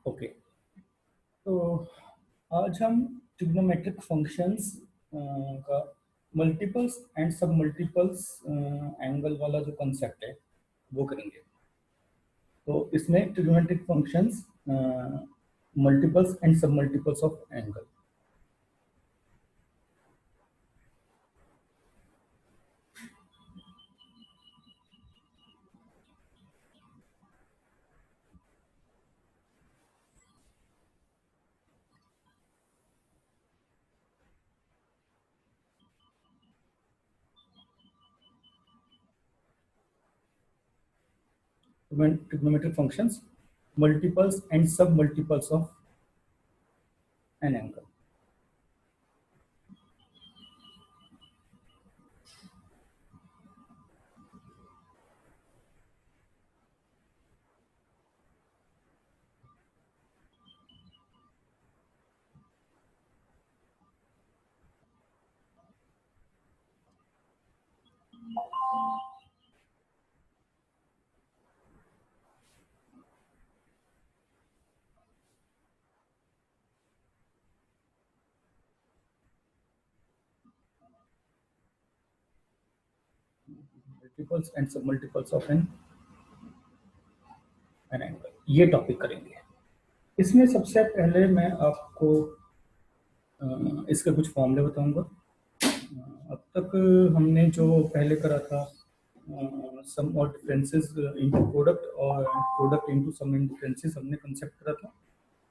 Okay, तो आज हम ट्रिग्नोमेट्रिक फंक्शंस का मल्टीपल्स एंड सब मल्टीपल्स एंगल वाला जो कंसेप्ट है वो करेंगे। तो इसमें ट्रिग्नोमेट्रिक फंक्शंस मल्टीपल्स एंड सब multiples of angle. Trigonometric functions, multiples and sub-multiples of an angle. Multiples and sub-multiples of an angle, ये टॉपिक करेंगे। इसमें सबसे पहले मैं आपको इसके कुछ फॉर्मूले बताऊंगा। अब तक हमने जो पहले करा था सम और डिफरेंसेस इनटू प्रोडक्ट और product into sum and differences हमने कंसेप्ट करा था।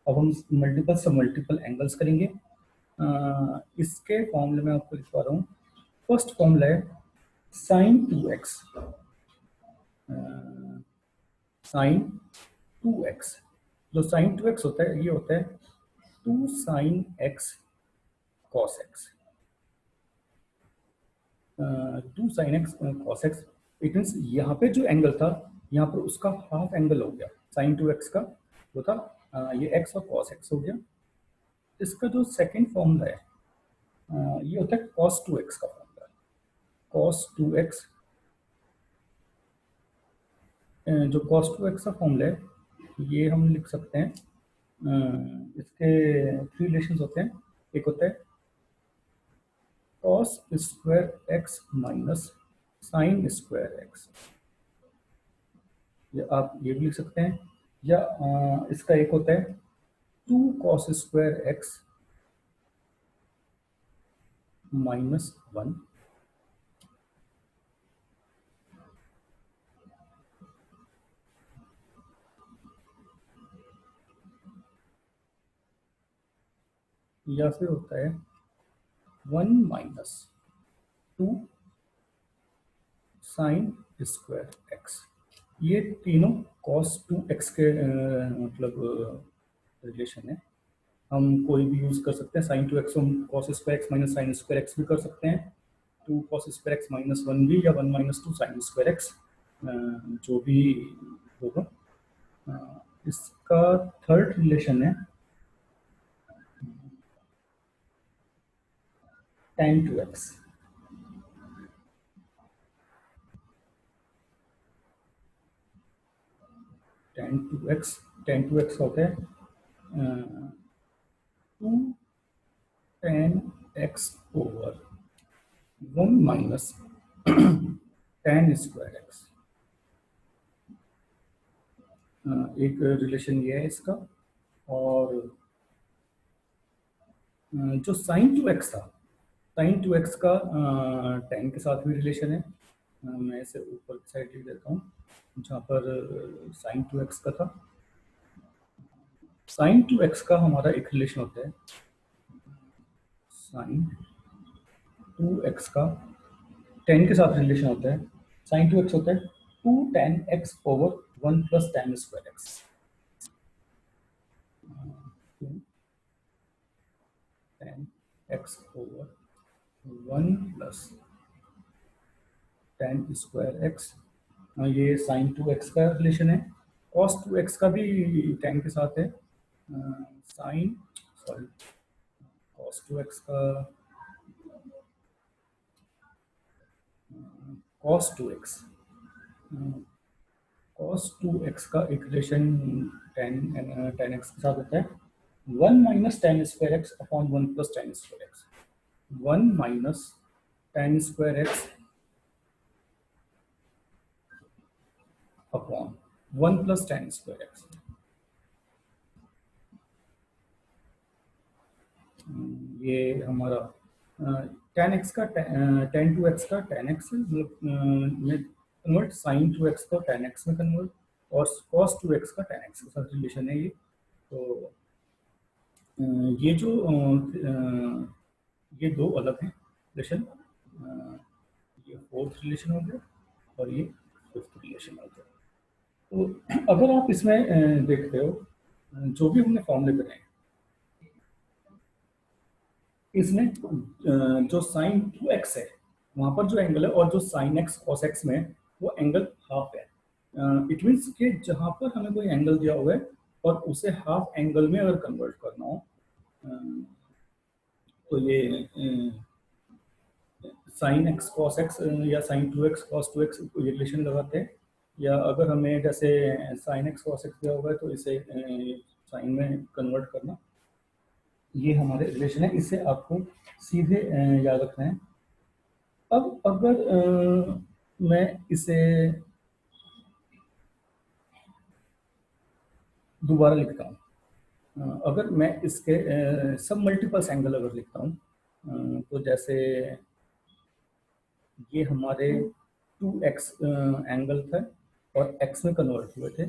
अब हम मल्टीपल सब मल्टीपल एंगल्स करेंगे। इसके फॉर्मूले में आपको लिखवा रहा हूँ। फर्स्ट फॉर्मूला है साइन 2x, साइन 2x। जो साइन 2x होता है ये होता है 2 sine x cos x, 2 sine x cos x। It means यहाँ पे जो एंगल था यहाँ पर उसका हाफ एंगल हो गया। साइन 2x का जो था ये x और cos x हो गया। इसका जो सेकंड फॉर्मूला है ये होता है cos 2x का फॉर्मूला। cos 2x, जो cos 2x का फॉर्मूला है ये हम लिख सकते हैं। इसके थ्री रिलेशंस होते हैं। एक होता है cos square x minus sine square x, या आप ये भी लिख सकते हैं। या इसका एक होता है 2 cos स्क्वायर x माइनस 1। या फिर होता है 1 माइनस 2 साइन स्क्वायर x। ये तीनों cos 2x के मतलब रिलेशन है। हम कोई भी यूज कर सकते हैं। साइन 2x हम cos square x minus sine square x भी कर सकते हैं। 2 cos स्क्वायर x माइनस 1 भी, या 1 माइनस 2 साइन स्क्वायर x, जो भी होगा। इसका थर्ड रिलेशन है tan 2x। tan 2x होता है 2 tan x over 1 minus tan square x। एक रिलेशन ये है इसका। और जो साइन 2x था, साइन 2x का tan के साथ भी रिलेशन है। मैं इसे ऊपर की साइड लिख देता हूँ जहाँ पर साइन 2x का था। साइन 2x का हमारा एक रिलेशन होता है साइन 2x का tan के साथ रिलेशन होता है। साइन 2x होता है 2 tan x over 1 plus tan square x। 2 tan x over 1 plus tan square x। ये साइन 2x का रिलेशन है। cos 2x का भी tan के साथ है। साइन सॉरी cos 2x का cos 2x cos 2x का एक रिलेशन tan x के साथ होता है 1 minus tan square x upon 1 plus tan square x 1 minus tan square x upon 1 plus tan square x. ये हमारा tan x का tan 2x का tan x में कन्वर्ट, sin 2x को tan x में कन्वर्ट और cos 2x का tan x के साथ रिलेशन है ये। तो ये जो ये दो अलग हैं रिलेशन, ये फोर्थ रिलेशन हो गया और ये फिफ्थ रिलेशन हो गया। तो अगर आप इसमें देखते हो जो भी हमने फॉर्मूले बनाए हैं, इसमें जो साइन 2x है वहां पर जो एंगल है और जो साइन एक्स कॉस एक्स में वो एंगल हाफ है। इट मीन्स कि जहां पर हमें कोई एंगल दिया हुआ है और उसे हाफ एंगल में अगर कन्वर्ट करना हो अ, तो ये साइन एक्स कॉस एक्स या साइन 2x कॉस 2x ये रिलेशन लगाते हैं, या अगर हमें जैसे साइन एक्स कॉस एक्स दिया हुआ है तो इसे साइन में कन्वर्ट करना, ये हमारे रिलेशन है। इसे आपको सीधे याद रखना है। अब अगर मैं इसे दोबारा लिखता हूँ, अगर मैं इसके सब मल्टीपल्स एंगल अगर लिखता हूँ, तो जैसे ये हमारे 2x एंगल थे और x में कन्वर्ट हुए थे।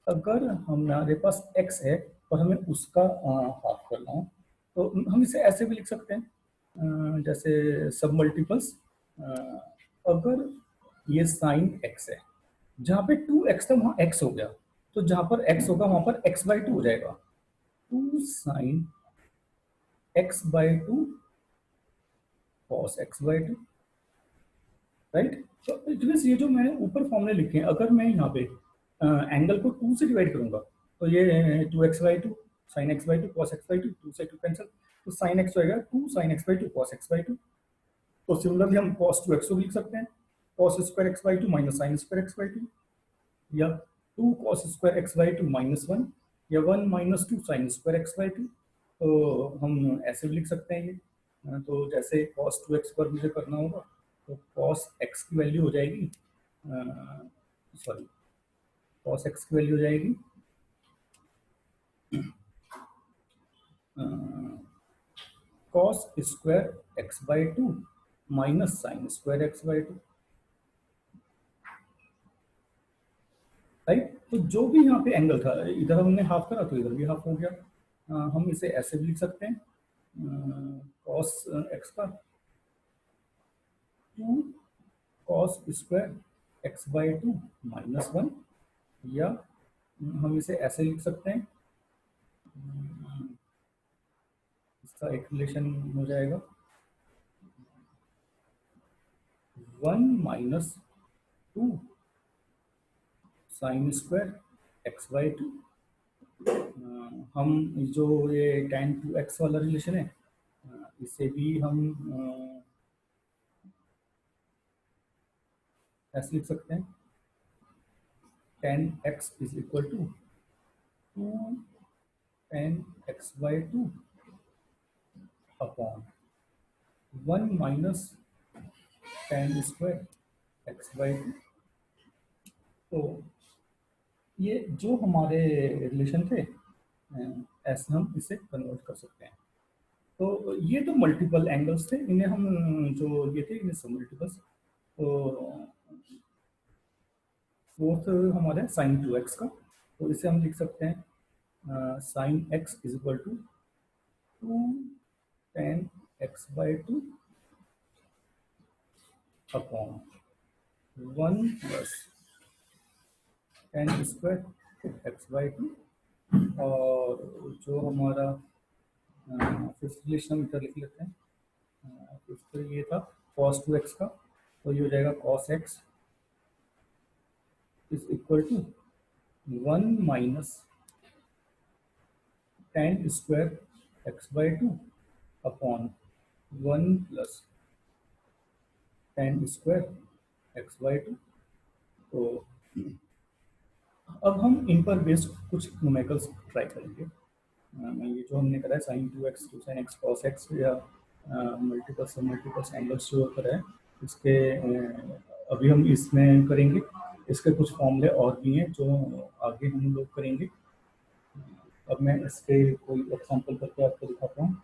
अगर हमारे पास x है और हमें उसका हाफ करना हो तो हम इसे ऐसे भी लिख सकते हैं, जैसे सब मल्टीपल्स, अगर ये साइन x है, जहाँ पे 2x था वहाँ x हो गया, तो जहाँ पर x होगा वहाँ पर x/2 हो जाएगा। 2 sine x/2 cos x/2, right. तो इट मीन्स ये जो मैंने ऊपर फॉर्मूले लिखे हैं, अगर मैं यहाँ पे एंगल को 2 से डिवाइड करूंगा तो ये 2x/2 sign x/2 cos x/2, 2 से 2 कैंसिल, तो साइन x होएगा 2 साइन x/2 cos x/2। तो सिमिलरली हम cos 2x को भी लिख सकते हैं, cos square x/2 minus sine square x/2, या 2 cos स्क्वायर x/2 माइनस 1, या 1 माइनस 2 साइन स्क्वायर x/2। तो हम ऐसे भी लिख सकते हैं ये। तो जैसे cos 2x पर मुझे करना होगा तो cos x की वैल्यू हो जाएगी, सॉरी, cos x की वैल्यू हो जाएगी cos square x/2 minus sine square x/2, right. तो जो भी यहाँ पे एंगल था, इधर हमने हाफ करा तो इधर भी हाफ हो गया। हम इसे ऐसे भी लिख सकते हैं, cos x का 2 cos स्क्वायर x/2 माइनस 1, या हम इसे ऐसे लिख सकते हैं, इसका एक रिलेशन हो जाएगा 1 माइनस 2 साइन स्क्वायर x/2। हम जो ये tan 2x वाला रिलेशन है, इसे भी हम ऐसे लिख सकते हैं, tan x is equal to 2 tan x/2 upon 1 minus tan square x/2। तो ये जो हमारे रिलेशन थे, ऐसे हम इसे कन्वर्ट कर सकते हैं। तो ये तो मल्टीपल एंगल्स थे, इन्हें हम जो ये थे इन्हें सब मल्टीपल्स। तो फोर्थ हमारे साइन 2x का, तो इसे हम लिख सकते हैं sine x is equal to 2 tan x/2 upon 1 plus tan square x/2। और जो हमारा फिफ्थ रिलेशन हम इधर लिख लेते हैं, फिफ्थ ये था cos 2x का, तो ये हो जाएगा cos x is equal to 1 minus tan square x/2 upon 1 plus tan square x/2। तो अब हम इन पर बेस्ड कुछ न्यूमेरिकल्स ट्राई करेंगे। ये जो हमने करा है sine 2x two sine x cos x या मल्टीपल एंगल्स जो होता है इसके अभी हम इसमें करेंगे। इसके कुछ फॉर्मूले और भी हैं जो आगे हम लोग करेंगे। अब मैं इसके कोई एग्जांपल करके आपको दिखाता हूँ।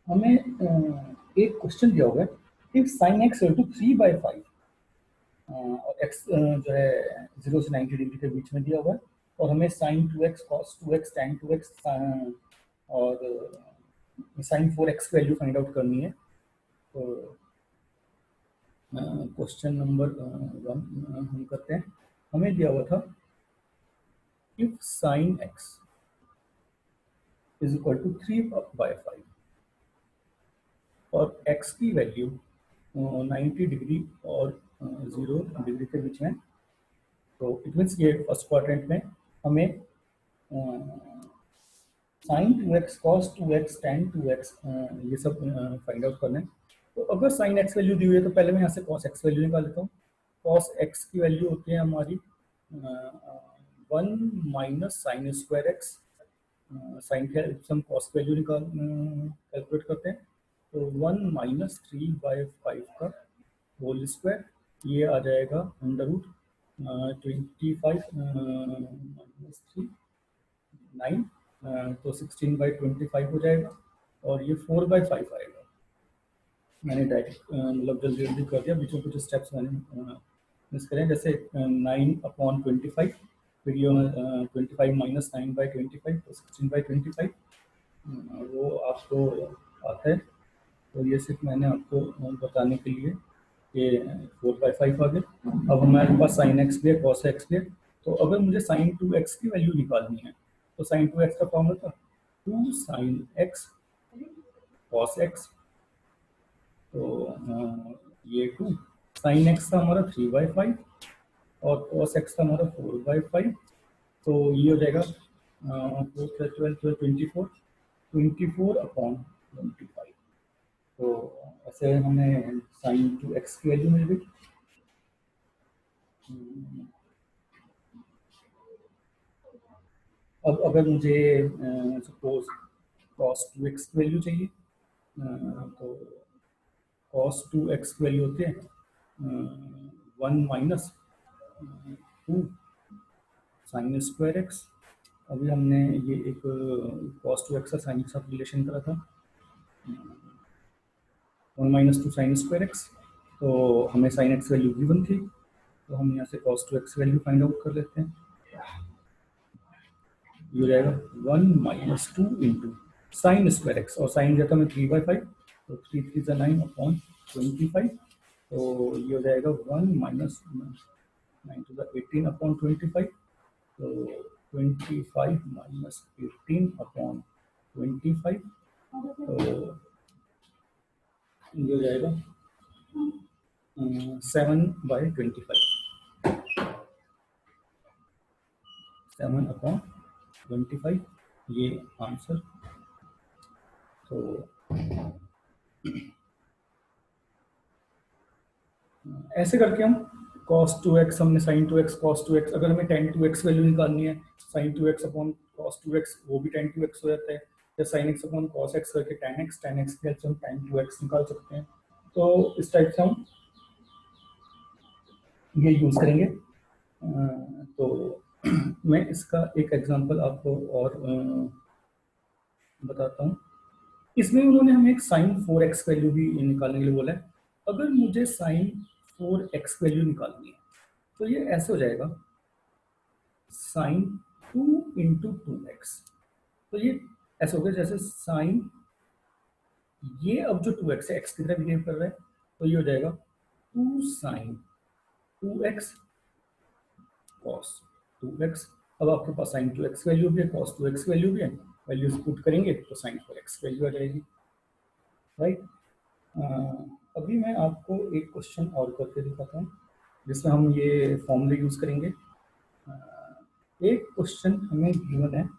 हमें एक क्वेश्चन दिया हुआ है इफ साइन एक्स टू 3/5 और एक्स जो है 0 से 90 डिग्री के बीच में दिया हुआ है और हमें sign 2x cos 2x tan 2x और साइन 4x की वैल्यू फाइंड आउट करनी है। तो क्वेश्चन नंबर 1 हम करते हैं। हमें दिया हुआ था if sine x is equal to 3/5 और x की वैल्यू 90 डिग्री और 0 डिग्री के बीच में। तो इट मीन्स ये फर्स्ट क्वाड्रेंट में हमें sign 2x cos 2x tan 2x ये सब फाइंड आउट करना है। तो अगर साइन x वैल्यू दी हुई है तो पहले मैं यहाँ से cos x वैल्यू निकाल लेता हूँ। cos x की वैल्यू होती है हमारी 1 minus sine square x. Sine के हम कॉस की वैल्यू निकाल कैलकुलेट करते हैं। तो 1 माइनस 3/5 का होल स्क्वायर ये आ जाएगा अंडर रूट 25 माइनस 3 9 तो 16/25 हो जाएगा और ये 4/5 आएगा। मैंने डायरेक्ट मतलब जल्दी जल्दी कर दिया, बीच में कुछ स्टेप्स मैंने मिस करें, जैसे 9/25 फिर ये 25 माइनस 9/25 तो 16/25 वो आपको आता है। तो ये सिर्फ मैंने आपको बताने के लिए कि 4/5 आ गया। अब हमारे पास साइन एक्स भी है कॉस एक्स भी है। तो अगर मुझे साइन 2x की वैल्यू निकालनी है तो साइन 2x का फॉर्मूला था 2 साइन एक्स कॉस एक्स। तो ये 2 साइन एक्स था हमारा 3/5 और कॉस एक्स था हमारा 4/5। तो ये हो जाएगा 4 12 12 24 अपॉन 25। तो ऐसे हमें साइन 2x की वैल्यू मिल गई। अब अगर मुझे सपोज कॉस 2x की वैल्यू चाहिए तो कॉस 2x की वैल्यू होती है 1 माइनस 2 साइन स्क्वायर एक्स। अभी हमने ये एक कॉस 2x का साइन के साथ रिलेशन करा था 1 माइनस 2 साइन स्क्वायर एक्स। तो हमें साइन एक्स वैल्यू गिवन थी तो हम यहाँ से cos 2x value find out कर लेते हैं। ये हो जाएगा 1 minus 2 into sine square x और साइन दिया था मैं 3/5 तो 3 3 ज़ा 9 अपॉन 25। तो ये हो जाएगा 1 माइनस 9 टू द 18 अपॉन 25। तो 25 माइनस 18 अपॉन 25 तो ये हो जाएगा 7/25 7 अपॉन 25 ये आंसर। तो ऐसे करके हम cos 2x हमने sin 2x cos 2x, अगर हमें tan 2x वैल्यू निकालनी है sin 2x upon cos 2x वो भी tan 2x हो जाता है, या sin x upon cos x करके tan x की हेल्प से हम tan 2x निकाल सकते हैं। तो इस टाइप से हम ये यूज करेंगे। तो मैं इसका एक एग्जांपल आपको और बताता हूँ। इसमें उन्होंने हमें एक साइन 4x वैल्यू भी निकालने के लिए बोला है। अगर मुझे साइन 4x वैल्यू निकालनी है तो ये ऐसे हो जाएगा साइन 2 इंटू 2x। तो ये ऐसे हो गया जैसे साइन ये अब जो 2x है x की तरह बिहेव कर रहा है तो ये हो जाएगा 2 साइन 2x कॉस 2x। अब आपके पास साइन 2x वैल्यू भी है कॉस 2x वैल्यू भी है, वैल्यूज पुट करेंगे तो साइन 4x वैल्यू आ जाएगी, राइट। अभी मैं आपको एक क्वेश्चन और करके दिखाता हूँ। जिसमें हम ये फॉर्मूले यूज करेंगे। एक क्वेश्चन हमें गिवन है,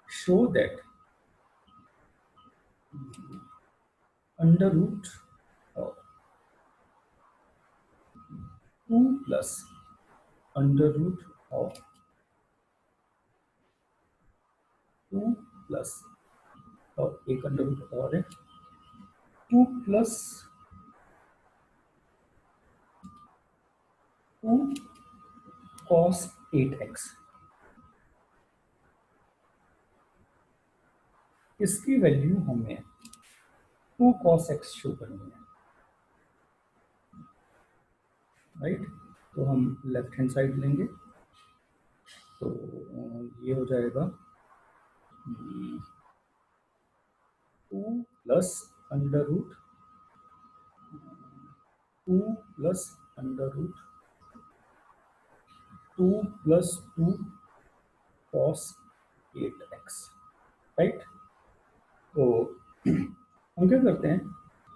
show that under root of 2 plus under root of 2 plus, और एक अंडर रूट और है 2 प्लस 2 कॉस 8x, इसकी वैल्यू हमें 2 cos x शो करनी है, राइट। तो हम लेफ्ट हैंड साइड लेंगे, तो ये हो जाएगा 2 plus under root 2 plus under root 2 plus 2 cos 8x, right. तो हम क्या करते हैं,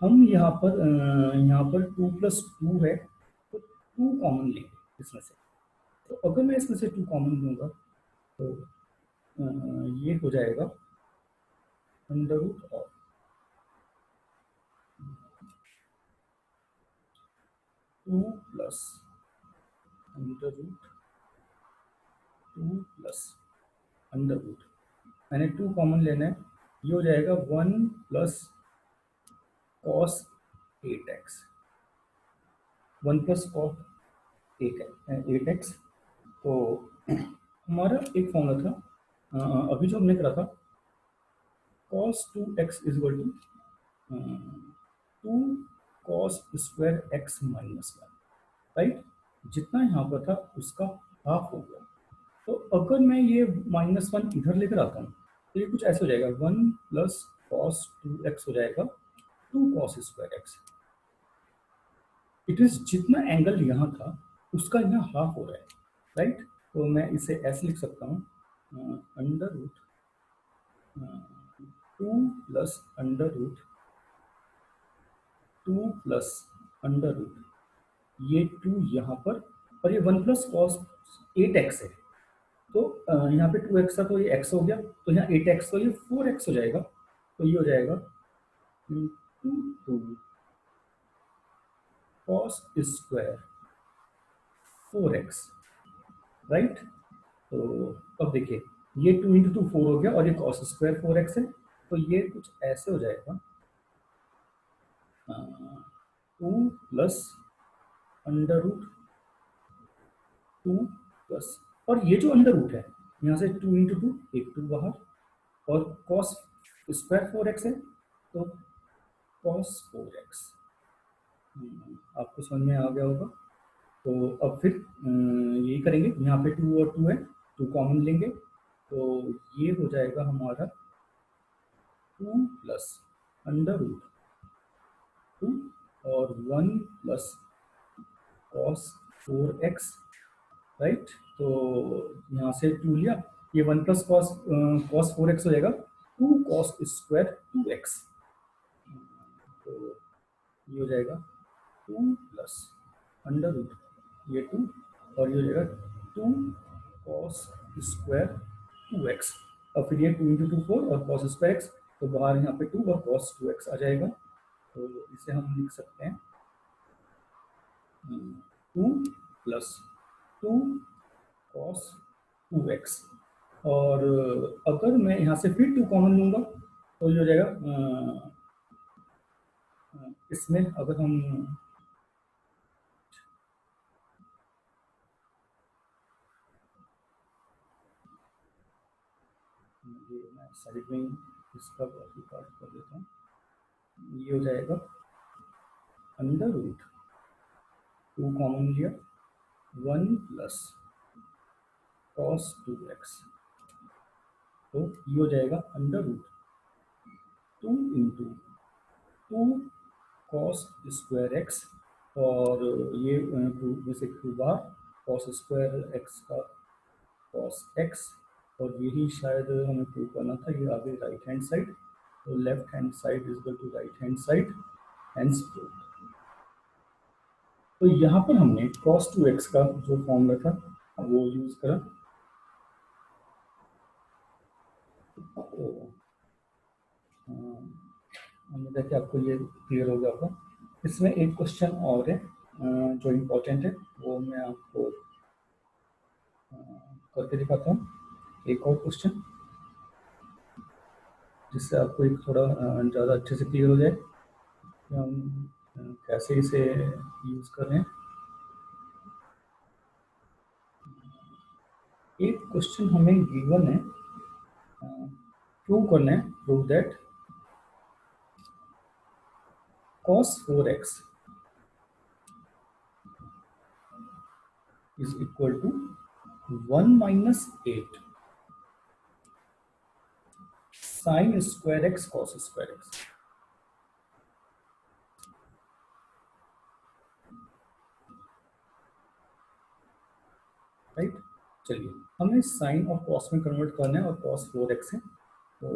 हम यहाँ पर 2 प्लस 2 है, तो 2 कॉमन लेंगे इसमें से। तो अगर मैं इसमें से 2 कॉमन लूंगा तो ये हो जाएगा under root of 2 plus under root 2 plus under root, मैंने 2 कॉमन लेना है, ये हो जाएगा 1 plus cos 8x, 1 plus cos 8x। तो हमारा एक फॉर्मूला था, अभी जो हमने करा था, cos 2x is equal to 2 cos square x minus 1, right. जितना यहाँ पर था उसका हाफ हो गया। तो अगर मैं ये -1 इधर लेकर आता हूँ तो ये कुछ ऐसे हो जाएगा, 1 प्लस cos 2x हो जाएगा 2 cos square x। It is जितना एंगल यहाँ था उसका यहाँ हाफ हो रहा है, राइट। तो मैं इसे ऐसे लिख सकता हूँ, under root 2 plus under root 2 plus under root, ये 2 यहाँ पर, और ये 1 प्लस कॉस 8x है। तो यहाँ पे 2x था तो ये x हो गया, तो यहाँ 8x तो ये 4x हो जाएगा। तो ये हो जाएगा 2 कॉस स्क्वायर 4x, राइट। तो अब देखिए, ये 2 इंटू 2 4 हो गया, और ये कॉस स्क्वायर 4x है, तो ये कुछ ऐसे हो जाएगा 2 प्लस अंडर रूट 2 प्लस, और ये जो अंडर रूट है यहाँ से 2 इंटू 2, एक 2 बाहर, और कॉस स्क्वायर 4x है, तो कॉस 4x। आपको समझ में आ गया होगा। तो अब फिर यही करेंगे, यहाँ पे 2 और 2 है, 2 कॉमन लेंगे, तो ये हो जाएगा हमारा 2 प्लस अंडर रूट 2 और 1 प्लस कॉस 4x, राइट। तो यहाँ से 2 लिया, ये 1 प्लस कॉस 4x हो जाएगा 2 कॉस स्क्वायर 2x। तो ये हो जाएगा 2 प्लस अंडर रूट ये 2, और ये हो जाएगा 2 कॉस स्क्वायर 2x, और फिर ये 2 इंटू 2 4 और कॉस स्क्वायर x, तो बाहर यहाँ पे 2 और कॉस 2x आ जाएगा। तो इसे हम लिख सकते हैं 2 प्लस 2 कॉस 2x, और अगर मैं यहाँ से फिर 2 कॉमन लूंगा तो ये हो जाएगा, इसमें अगर हम ये मैं साइड में इसका वैल्यू काट कर देता हूँ, ये हो जाएगा अंडर रूट 2 कॉमन लिया 1 प्लस कॉस 2x, तो ये हो जाएगा under root 2 into 2 cos square x, और ये 2 में से 2 बार कॉस स्क्वायर x का कॉस x, और यही शायद हमें प्रूव करना था, ये आगे राइट हैंड साइड, तो left hand side is equal to right hand side, hence prove. तो यहाँ पर हमने cos 2x का जो फॉर्मूला था वो यूज करा। तो उम्मीद है कि आपको ये क्लियर हो गया होगा। इसमें एक क्वेश्चन और है जो इम्पोर्टेंट है, वो मैं आपको करके दिखाता हूँ। एक और क्वेश्चन जिससे आपको एक थोड़ा ज़्यादा अच्छे से क्लियर हो जाए कि हम कैसे इसे यूज़ कर रहे हैं। एक क्वेश्चन हमें गिवन है, प्रूव करना है, prove that cos 4x is equal to 1 minus 8 sin square x cos square x। Right, चलिए हमें साइन और कॉस में कन्वर्ट करना है और cos 4x है। तो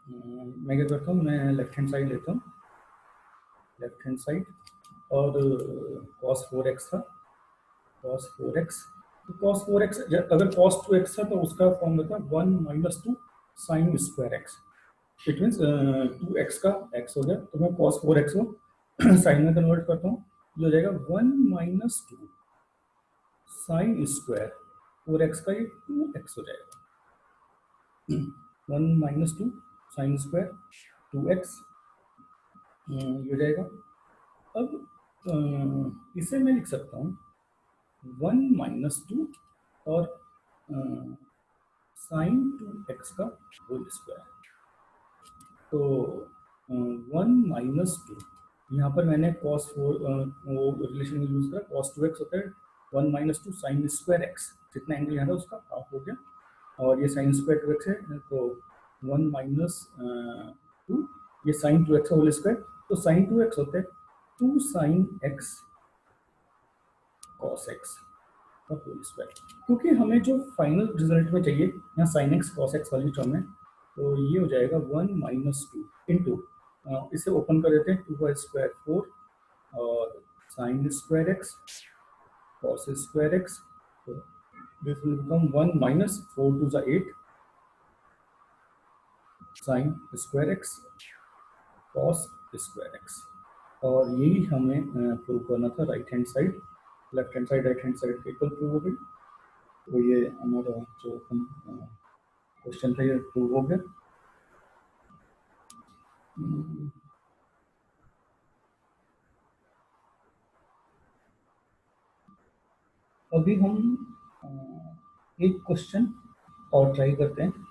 मैं क्या करता हूँ, मैं लेफ्ट हैंड साइड लेता हूँ, लेफ्ट हैंड साइड, और cos 4x था, cos 4x, तो cos 4x अगर cos 2x था तो उसका फॉर्म था 1 minus 2 sine square x. It means 2x का x हो गया, तो मैं cos 4x को साइन में कन्वर्ट करता हूँ, ये हो जाएगा 1 माइनस 2 साइन स्क्वायर 4x का, ये 2x हो जाएगा। 1 माइनस 2 साइन स्क्वायर 2x ये हो जाएगा। अब इसे मैं लिख सकता हूँ 1 माइनस 2 और साइन 2x का होल स्क्वायर। तो 1 माइनस 2, यहाँ पर मैंने cos 4 वो रिलेशन यूज करा, cos 2x होता है 1 माइनस 2 साइन स्क्वायर एक्स, जितना एंगल यहाँ था उसका हाफ हो गया, और ये साइन स्क्वायर 2x है, तो 1 माइनस 2, ये साइन 2x का होल स्क्वायर, तो साइन 2x होता है 2 साइन x cos x का होल स्क्वायर। क्योंकि हमें जो फाइनल रिजल्ट में चाहिए यहाँ साइन x cos x वाली टर्म है, तो ये हो जाएगा 1 माइनस 2 इंटू, इसे ओपन कर देते हैं, 2 का स्क्वायर 4 और sine square x cos square x, तो this will become 1 minus 4 to the 8 sine square x cos square x. और यही हमें प्रूव करना था, right hand side, left hand side right hand side equal prove हो गई। तो ये हमारा जो क्वेश्चन था ये प्रूव हो गया। अभी हम एक क्वेश्चन और ट्राई करते हैं।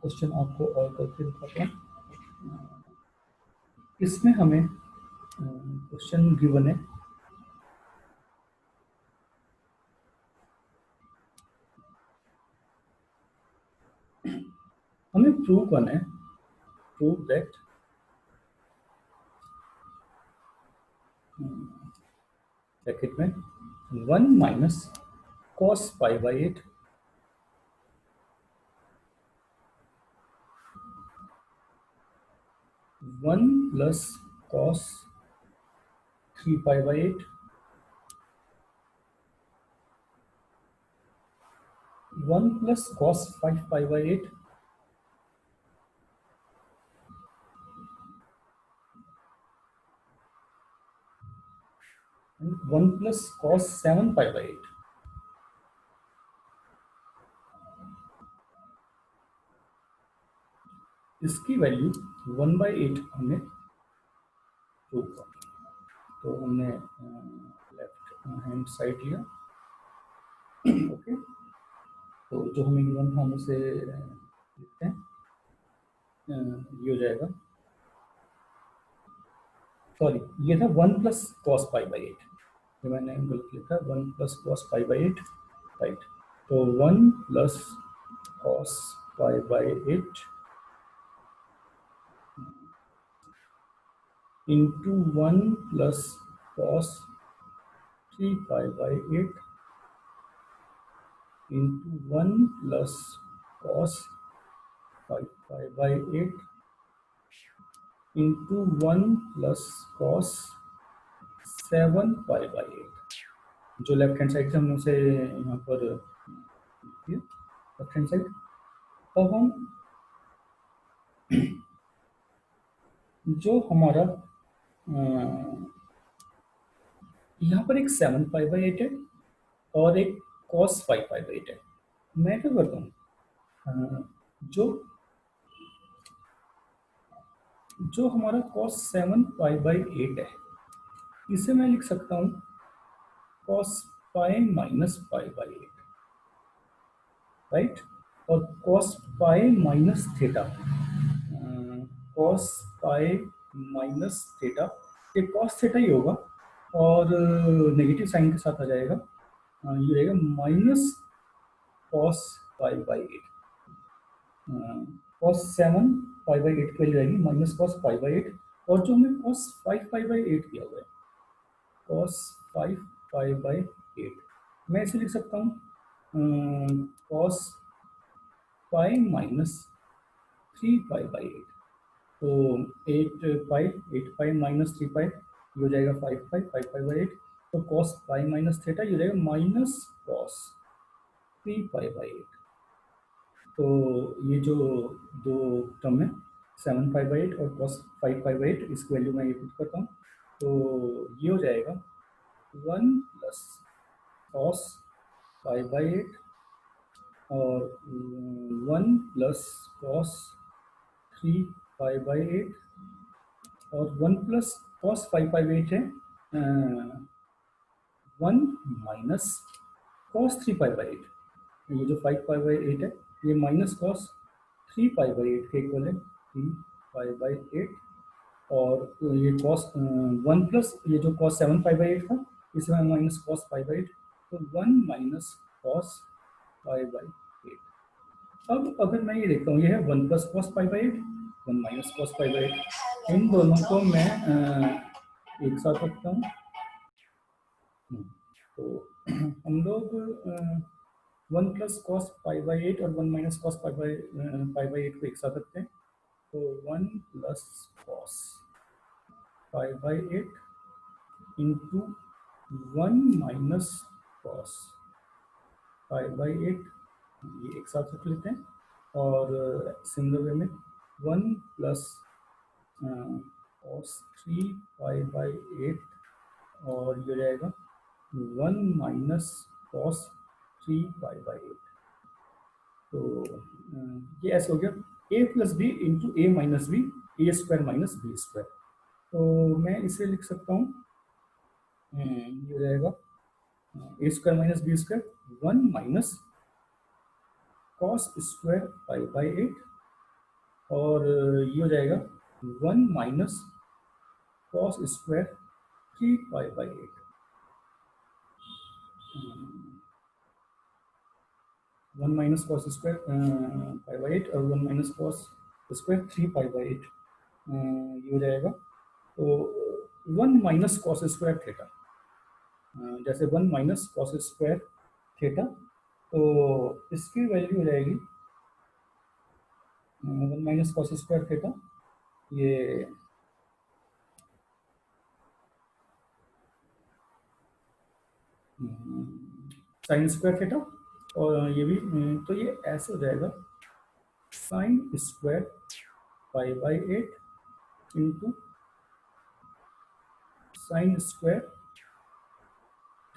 क्वेश्चन आपको और करके दिखाता हूँ। इसमें हमें क्वेश्चन गिवन है, हमें प्रूव करना है, प्रूव दैट ब्रैकेट में 1 minus cos pi by 8 1 plus cos 3 pi by 8 1 plus cos 5 pi by 8 and 1 plus cos 7 pi by 8। इसकी वैल्यू 1 बाई 8 हमने प्रूव कर। तो हमने लेफ्ट हैंड साइड लिया, ओके। तो जो हमें गिवन था हम उसे लिखते हैं, ये हो जाएगा, सॉरी ये था 1 प्लस कॉस पाई बाई 8, ये मैंने गलत लिखा, 1 plus cos pi by 8, right. तो 1 plus cos pi by 8 into 1 plus cos 3 pi/8 into 1 plus cos 5 pi/8 into 1 plus cos 7 pi/8। जो लेफ्ट हैंड साइड से हमने उसे यहाँ पर लेफ्ट हैंड साइड। अब हम जो हमारा यहाँ पर एक 7 pi/8 है और एक cos 5 pi/8 है। मैं क्या करता हूँ, जो जो हमारा cos 7 pi/8 है, इसे मैं लिख सकता हूँ cos pi minus pi/8, right. और cos pi minus theta, cos pi minus theta, ये cos theta ही होगा और नेगेटिव साइन के साथ आ जाएगा। ये रहेगा माइनस cos 5/8। cos 7 pi/8 के लिए रहेगी माइनस cos 5/8। और जो हमने cos 5 pi/8 किया हुआ है, cos 5 pi/8, मैं इसे लिख सकता हूँ cos pi minus 3 pi/8। तो 8 pi माइनस 3 pi, ये हो जाएगा 5 pi/8। तो cos pi माइनस थीटा ये हो जाएगा माइनस cos 3 pi/8। तो ये जो दो टर्म है 7 pi/8 और cos 5 pi/8, इसकी वैल्यू मैं ये पुट करता हूँ। तो ये हो जाएगा 1 plus cos 5/8 और 1 plus cos 3 pi/8 और 1 plus cos 5/8 है 1 minus cos 3 pi/8। ये जो 5 pi/8 है, ये माइनस cos 3 pi/8 के इक्वल है, 3 pi/8। और ये cos 1 प्लस ये जो cos 7 pi/8 था, इसमें माइनस cos 5/8, तो 1 माइनस cos 5/8। अब अगर मैं ये देखता हूँ, ये है 1 प्लस cos 5/8, 1 माइनस cos 5/8। इन दोनों को मैं एक साथ रखता हूँ। तो हम लोग 1 प्लस cos 5/8 और 1 माइनस cos 5/8 को एक साथ रखते हैं। तो 1 plus cos 5/8 into 1 minus cos 5/8, ये एक साथ रख लेते हैं। और सिंगल वे में 1 प्लस cos 3 pi/8 और ये जाएगा 1 माइनस cos 3 pi/8। तो ये ऐसे हो गया a plus b into a minus B, A square minus B square. तो मैं इसे लिख सकता हूँ, ये हो जाएगा a square minus B square 1 minus cos square 5/8 और ये हो जाएगा 1 minus cos square 3 pi/8। 1 minus cos square 5/8 और 1 माइनस cos स्क्वायर 3 pi/8, ये हो जाएगा। तो 1 माइनस cos स्क्वायर थीटा, जैसे 1 माइनस cos स्क्वायर थीटा, तो इसकी वैल्यू हो जाएगी 1 माइनस cos स्क्वायर थीटा, ये साइन स्क्वायर थीटा, और ये भी तो ये ऐसे हो जाएगा sine square 5/8 into sine square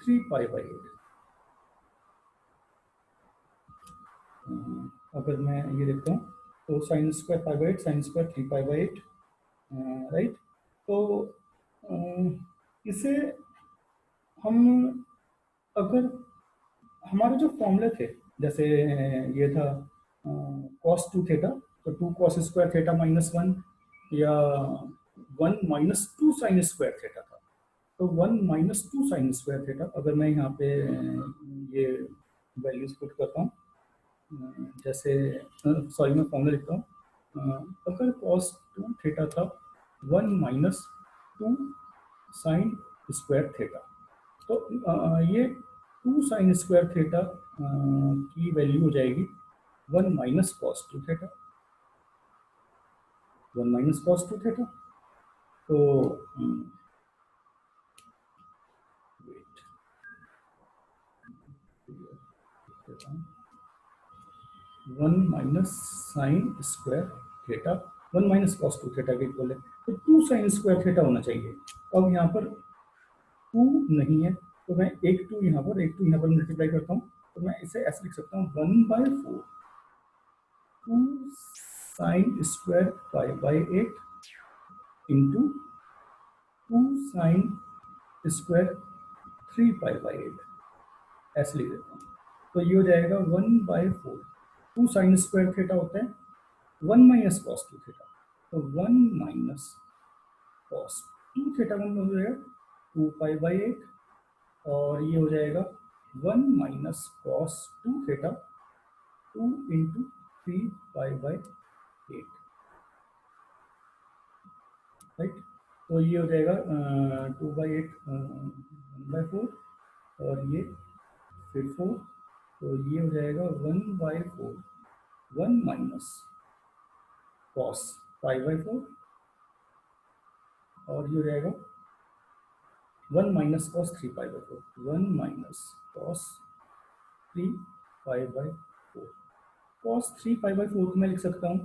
3 pi/8। अगर मैं ये देखता हूँ, तो sine square 5/8 sine square 3 pi/8, right. तो इसे हम अगर हमारे जो फॉर्मूले थे, जैसे ये था cos 2 थीटा, तो 2 cos स्क्वायर थीटा माइनस 1, या 1 माइनस 2 साइन स्क्वायर थीटा था, तो 1 माइनस 2 साइन स्क्वायर थीटा। अगर मैं यहाँ पे ये वैल्यूज पुट करता हूँ, जैसे सॉरी मैं फॉर्मूला लिखता हूँ, अगर cos 2 थीटा था 1 माइनस 2 साइन स्क्वायर थीटा, तो ये 2 साइन स्क्वायर थीटा की वैल्यू हो जाएगी 1 minus cos 2 theta, 1 minus cos 2 theta. तो wait 1 minus sine square theta 1 minus cos 2 theta के इक्वल है, तो 2 साइन स्क्वायर थीटा होना चाहिए। अब यहाँ पर 2 नहीं है, तो मैं एक 2 यहाँ पर मल्टीप्लाई करता हूँ, तो मैं इसे ऐसे लिख सकता हूँ 1/4 2 sine square 5/8 into 2 sine square 3/8, ऐसे लिख देता हूँ। तो ये हो जाएगा 1/4 2 साइन स्क्वायर थीटा होता है 1 माइनस कॉस 2 थीटा, तो 1 माइनस कॉस 2 थीटा का मतलब हो जाएगा 2π/8, और ये हो जाएगा 1 minus cos 2 theta 2 into 3π/8, right. तो ये हो जाएगा 2/8 1/4, और ये फिर 4, तो ये हो जाएगा 1/4 1 माइनस कॉस 5/4, और ये हो जाएगा 1 minus cos 3π/4 1 minus cos 3π/4 cos 3π/4 को मैं लिख सकता हूँ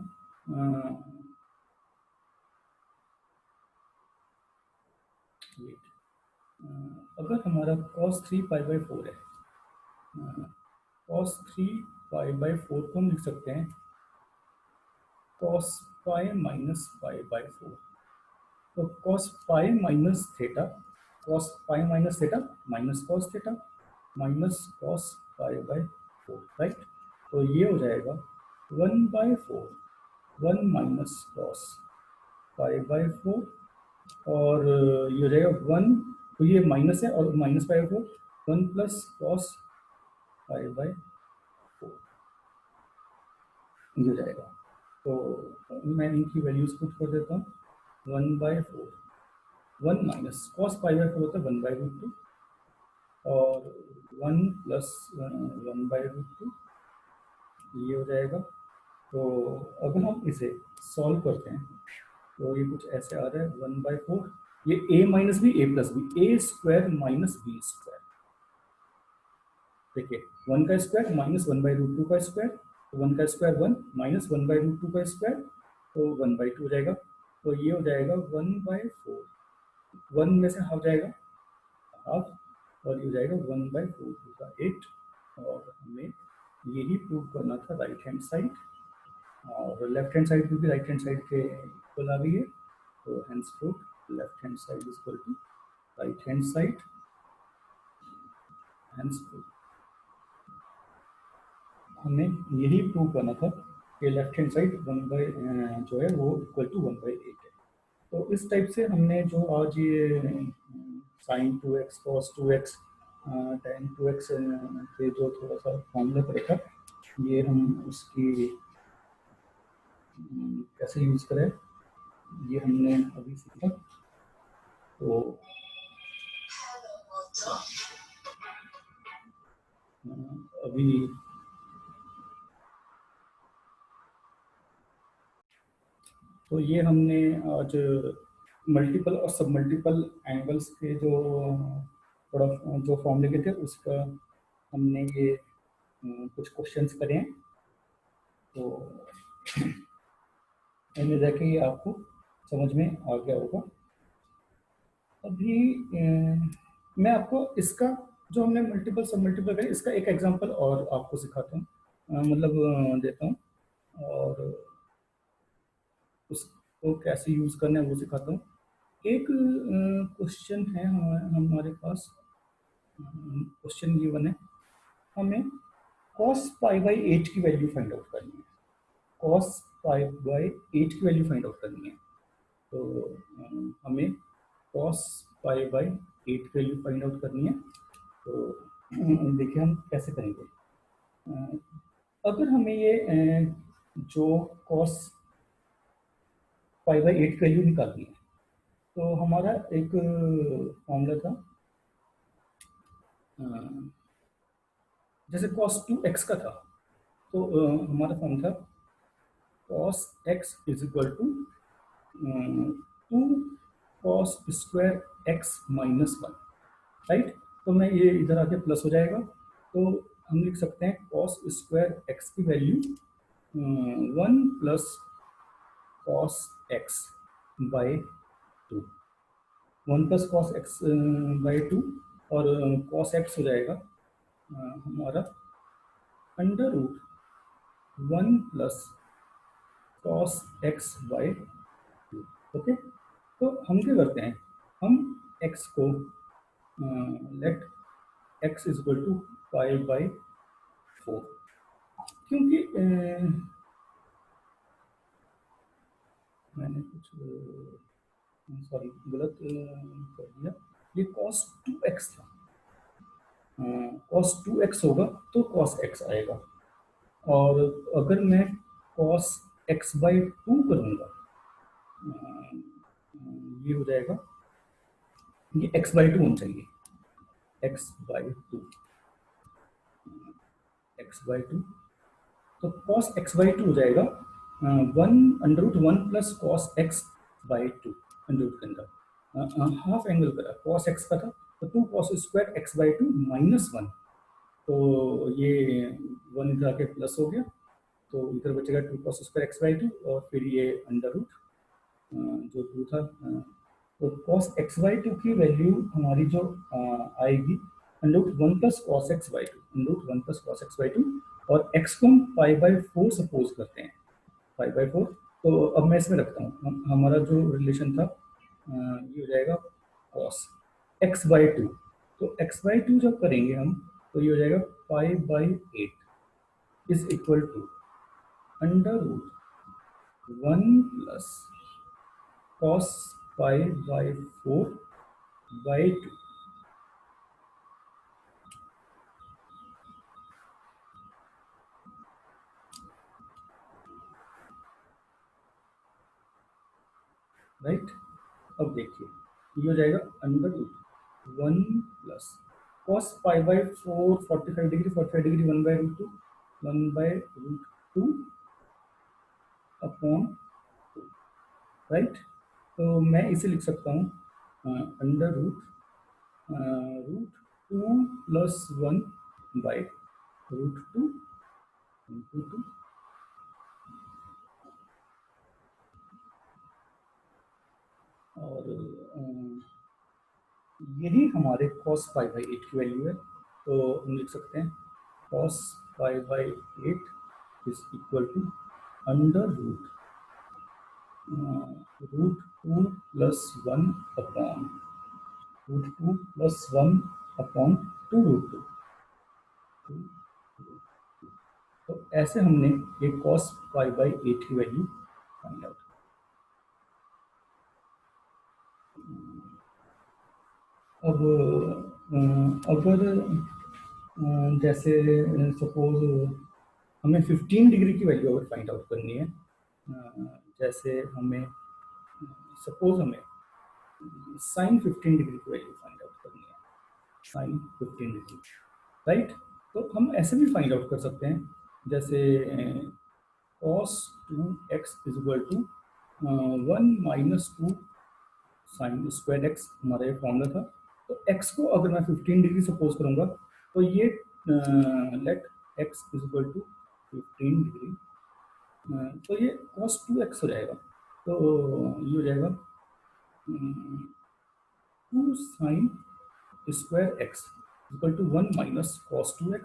अगर हमारा cos 3π/4 है, cos 3π/4 को हम लिख सकते हैं cos पाई माइनस π/4, तो cos pi minus theta cos pi minus theta minus cos theta minus cos π/4, right. तो ये हो जाएगा 1/4 1 माइनस cos π/4, और ये हो जाएगा 1, तो ये माइनस है और माइनस π/4 1 प्लस कॉस π/4 ये हो जाएगा। तो मैं इनकी वैल्यूज पुट कर देता हूँ 1/4 1 माइनस कॉस π/4 होता है 1/√2, और 1 प्लस 1/√2 ये हो जाएगा। तो अगर हम इसे सॉल्व करते हैं तो ये कुछ ऐसे आ रहा है 1/4, ये a minus B A plus B A square minus B square, देखिए 1 का स्क्वायर माइनस 1/√2 का स्क्वायर, तो 1 का स्क्वायर 1 माइनस 1/√2 का स्क्वायर, तो 1/2 हो जाएगा। तो ये हो जाएगा 1/4 1 में से हाफ जाएगा हाफ, और ये हो जाएगा 1/4 का 8, और हमें यही प्रूव करना था राइट हैंड साइड, और लेफ्ट हैंड साइड भी राइट हैंड साइड के इक्वल आ गई है, तो hence proof left hand side is equal to right hand side, hence proof हमें यही प्रूव करना था कि लेफ्ट हैंड साइड 1 जो है वो इक्वल टू 1/8 है। तो इस टाइप से हमने जो आज ये sign 2x cos 2x tan 2x के जो थोड़ा सा फॉर्मूला पड़े था, ये हम उसकी कैसे यूज करें ये हमने अभी सीखा। तो अभी तो ये हमने आज मल्टीपल और सब मल्टीपल एंगल्स के जो थोड़ा जो फॉर्मूले के थे उसका हमने ये कुछ क्वेश्चंस करे हैं, तो इनमें जाके ये आपको समझ में आ गया होगा। अभी मैं आपको इसका जो हमने मल्टीपल सब मल्टीपल है इसका एक एग्जांपल और आपको सिखाता हूँ, मतलब देता हूँ, और उसको कैसे यूज करना है वो सिखाता हूँ। एक क्वेश्चन है हमारे पास, क्वेश्चन गिवन है, हमें cos π/8 की वैल्यू फाइंड आउट करनी है, cos π/8 की वैल्यू फाइंड आउट करनी है। तो हमें cos π/8 की वैल्यू फाइंड आउट करनी है। तो देखिए हम कैसे करेंगे। अगर हमें ये जो cos π/8 की वैल्यू निकालनी है, तो हमारा एक फॉर्मूला था जैसे cos 2x का था, तो हमारा फॉर्म था cos x is equal to 2 cos square x minus 1, right. तो मैं ये इधर आके प्लस हो जाएगा, तो हम लिख सकते हैं cos स्क्वायर x की value 1 plus cos x by 2, 1 plus cos x by 2, और cos x हो जाएगा हमारा under root 1 plus cos x by 2। Okay, तो हम क्या करते हैं, हम x को let x is equal to 5/4, क्योंकि मैंने कुछ सॉरी गलत कर दिया, ये cos 2x था, cos 2x होगा तो cos x आएगा, और अगर मैं cos x बाई 2 करूँगा, ये हो जाएगा, ये x बाई 2 होना चाहिए, x बाई 2, x बाई 2, तो cos x बाई 2 हो जाएगा 1 under root 1 plus cos x by 2 under root के अंदर हाफ एंगल करा, cos x का था तो 2 cos square x by 2 minus 1, तो ये 1 इधर आके प्लस हो गया, तो इधर बचेगा 2 cos स्क्वायर x बाई 2, और फिर ये अंडर रूट जो 2 था, तो cos x बाई 2 की वैल्यू हमारी जो आएगी under root 1 plus cos x by 2, under root 1 plus cos x by 2, और x को हम 5/4 सपोज करते हैं, 5/4। तो अब मैं इसमें रखता हूँ, हमारा जो रिलेशन था ये हो जाएगा cos x बाई 2, तो x बाई 2 जब करेंगे हम, तो ये हो जाएगा 5/8 is equal to under root 1 plus cos 5/4 by 2, right. अब देखिए ये हो जाएगा under root 1 plus cos 5/4 45 degree 45 degree 1/√2 1/√2 upon 2, right. तो मैं इसे लिख सकता हूँ under root 2 plus 1 by √2 into 2, और यही हमारे cos 5/8 की वैल्यू है, तो हम लिख सकते हैं cos 5/8 is equal to under root 2 plus 1 upon root 2 plus 1 upon 2√2। तो ऐसे हमने ये cos 5/8 की वैल्यू फाइंड आउट। अब अगर जैसे सपोज हमें 15 डिग्री की वैल्यू अगर फाइंड आउट करनी है, जैसे हमें सपोज हमें साइन 15 डिग्री की वैल्यू फाइंड आउट करनी है, साइन 15 डिग्री, राइट। तो हम ऐसे भी फाइंड आउट कर सकते हैं, जैसे cos 2x is equal to 1 minus 2 sine square x, हमारा ये फॉर्मूला था। तो x को अगर मैं 15 डिग्री सपोज करूंगा, तो ये let x is equal to 15 degree, तो ये cos 2x हो जाएगा, तो ये हो जाएगा 2 sine square x equal to 1 minus cos 2x,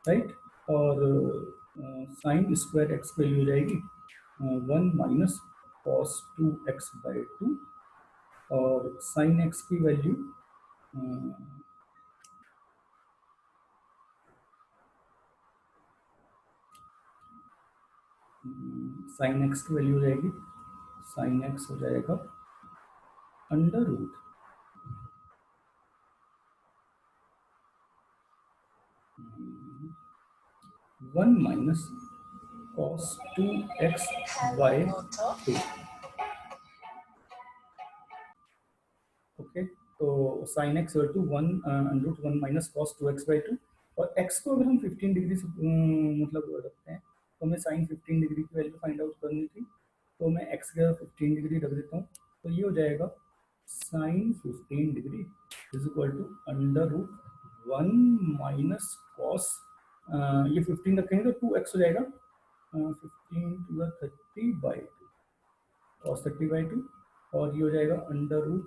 right. और साइन स्क्वायर एक्स की वैल्यू हो जाएगी 1 माइनस cos 2x बाई 2, और साइन एक्स की वैल्यू साइन एक्स की वैल्यू हो जाएगी, साइन एक्स हो जाएगा under root 1 minus cos 2x by 2। Okay, तो sine x equal to 1 minus cos 2x/2, और x को अगर हम 15 डिग्री से मतलब रखते हैं, तो हमें साइन 15 डिग्री की वैल्यू फाइंड आउट करनी थी, तो मैं x का 15 डिग्री रख देता हूँ, तो ये हो जाएगा sine 15 degree is equal to under root 1 minus cos, ये 15 रखेंगे तो 2x हो जाएगा, 15 टू 30/2 कॉस 30/2, और ये हो जाएगा अंडर रूट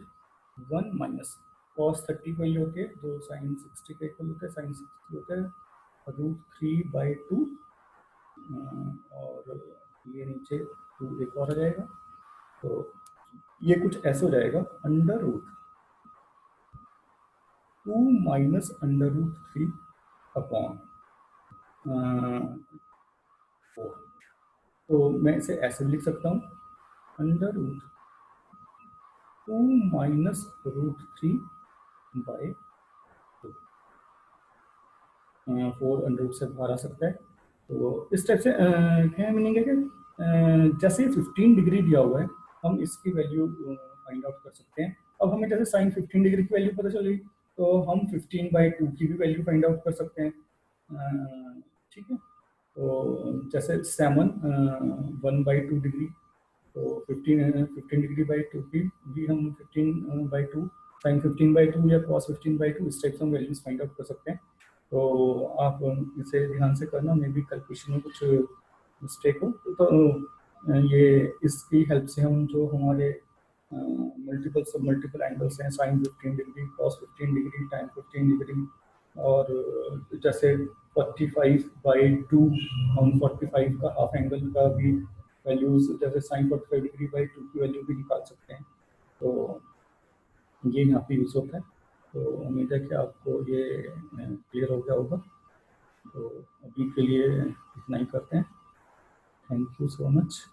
1 माइनस कॉस 30 को ये होते हैं, जो साइन 60 के इक्वल होते हैं, साइन 60 होता है रूट 3/2, और ये नीचे 2 एक और आ जाएगा, तो ये कुछ ऐसे हो जाएगा under root 2 minus under root 3 upon 4। तो मैं इसे ऐसे भी लिख सकता हूँ, under root 2 minus root 3/2, 4 under root से बाहर आ सकता है। तो इस टाइप से क्या मीनिंग है कि जैसे 15 डिग्री दिया हुआ है, हम इसकी वैल्यू फाइंड आउट कर सकते हैं। अब हमें जैसे साइन 15 डिग्री की वैल्यू पता चल गई, तो हम 15/2 की भी वैल्यू फाइंड आउट कर सकते हैं, ठीक है। तो जैसे 1/2 डिग्री, तो 15 डिग्री बाई 2 की भी हम 15/2 साइन 15/2 या कॉस 15/2 इस टाइप से हम वैल्यूज फाइंड आउट कर सकते हैं। तो आप इसे ध्यान से करना, मे बी कैलकुलेशन में कुछ मिस्टेक हो तो ये इसकी हेल्प से हम जो हमारे मल्टीपल एंगल्स हैं, sine 15 degree, cos 15 degree, time 15 degree, और जैसे 45/2 हम 45 का हाफ एंगल का भी वैल्यूज, जैसे साइन 45 डिग्री/2 की वैल्यू भी निकाल सकते हैं, तो ये यहाँ पे यूज होता है। तो उम्मीद है कि आपको ये क्लियर हो गया होगा। तो अभी के लिए इतना ही करते हैं। Thank you so much.